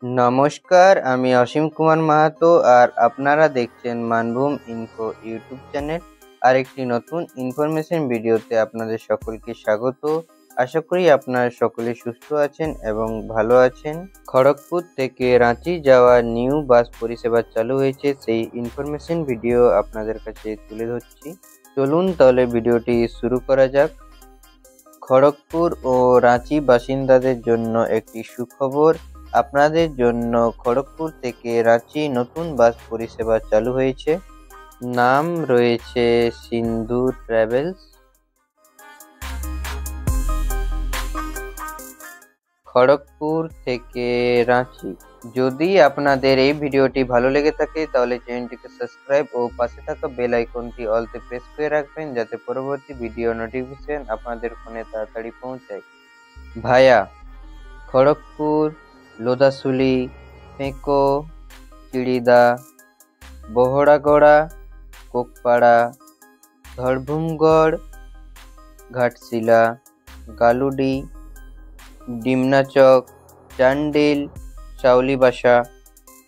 নমস্কার, আমি অসীম কুমার মাহাতো আর আপনারা দেখছেন মানভূম ইনফো ইউটিউব চ্যানেল। আর একটি নতুন ইনফরমেশন ভিডিওতে আপনাদের সকলকে স্বাগত। আশা করি আপনারা সকলে সুস্থ আছেন এবং ভালো আছেন। খড়গপুর থেকে রাঁচি যাওয়ার নিউ বাস পরিষেবা চালু হয়েছে, সেই ইনফরমেশন ভিডিও আপনাদের কাছে তুলে ধরছি। চলুন তাহলে ভিডিওটি শুরু করা যাক। খড়গপুর ও রাঁচি বাসিন্দাদের জন্য একটি সুখবর। আপনাদের জন্য খড়গপুর থেকে রাঁচি নতুন বাস পরিষেবা চালু হয়েছে। নাম রয়েছে সিন্ধু ট্রাভেলস। খড়গপুর থেকে রাঁচি। যদি আপনাদের এই ভিডিওটি ভালো লেগে থাকে তাহলে চ্যানেলটিকে সাবস্ক্রাইব ও পাশে থাকা বেল আইকনটি অলতে প্রেস করে রাখবেন, যাতে পরবর্তী ভিডিও নোটিফিকেশন আপনাদের ফোনে তাড়াতাড়ি পৌঁছায়। ভায়া খড়গপুর, লোধাশুলি, পেঁকো, চিড়িদা, বহড়াগড়া, কোকপাড়া, ধরভুমগড়, ঘাটশিলা, গালুডি, ডিমনাচক, চান্ডিল, চাউলিবাসা,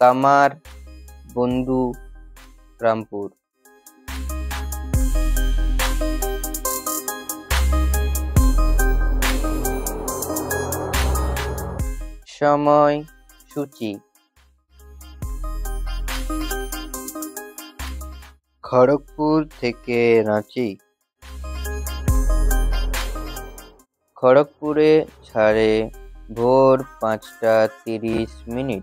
কামার, বন্ধু, রামপুর। সময় সূচি। খড়গপুর থেকে রাঁচি। খড়গপুরে ছাড়ে ভোর 5:30।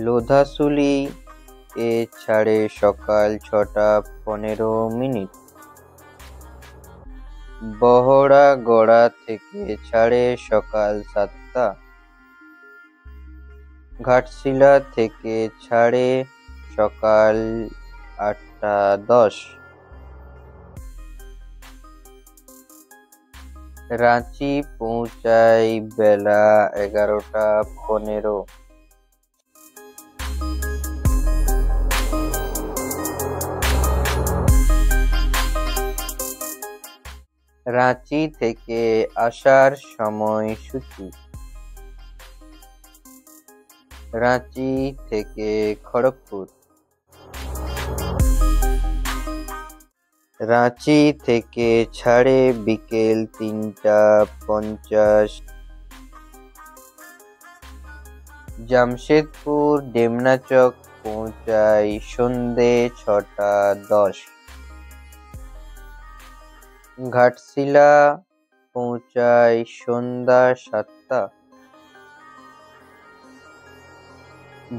লোধাশুলি এ ছাড়ে সকাল 6:15। বহড়াগড়া থেকে ছাড়ে সকাল 7টা। ঘাটশিলা থেকে ছাড়ে সকাল 8:10। রাঁচি পৌঁছায় বেলা 11:15। রাঁচি থেকে আসার সময়সূচি। রাঁচি থেকে খড়গপুর। রাঁচি থেকে ছাড়ে বিকেল 3:50। জামশেদপুর ডেমনাচক পৌঁছায় সন্ধে 6:10। ঘাটশিলা পৌঁছায় সন্ধ্যা 7টা।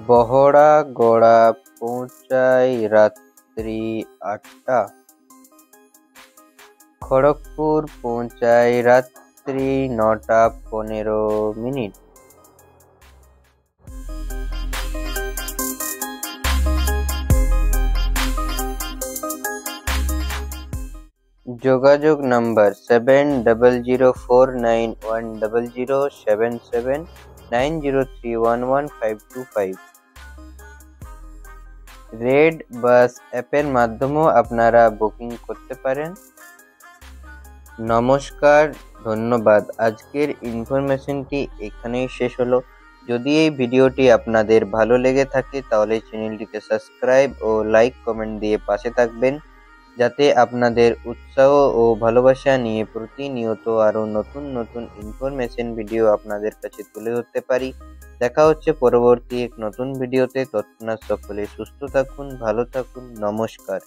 বহড়াগড়া পৌঁছায় রাত্রি 8টা। খড়গপুর পৌঁছায় রাত্রি 9:15। যোগাযোগ নাম্বার 700041007790311525। রেড বাস অ্যাপের মাধ্যমেও আপনারা বুকিং করতে পারেন। নমস্কার, ধন্যবাদ। আজকের ইনফরমেশনটি এখানেই শেষ হলো। যদি এই ভিডিওটি আপনাদের ভালো লেগে থাকে তাহলে চ্যানেলটিকে সাবস্ক্রাইব ও লাইক কমেন্ট দিয়ে পাশে থাকবেন, যাতে আপনাদের উৎসাহ ও ভালোবাসা নিয়ে প্রতিনিয়ত আরও নতুন নতুন ইনফরমেশন ভিডিও আপনাদের কাছে তুলে ধরতে পারি। দেখা হচ্ছে পরবর্তী এক নতুন ভিডিওতে। তৎক্ষণাৎ সকলে সুস্থ থাকুন, ভালো থাকুন। নমস্কার।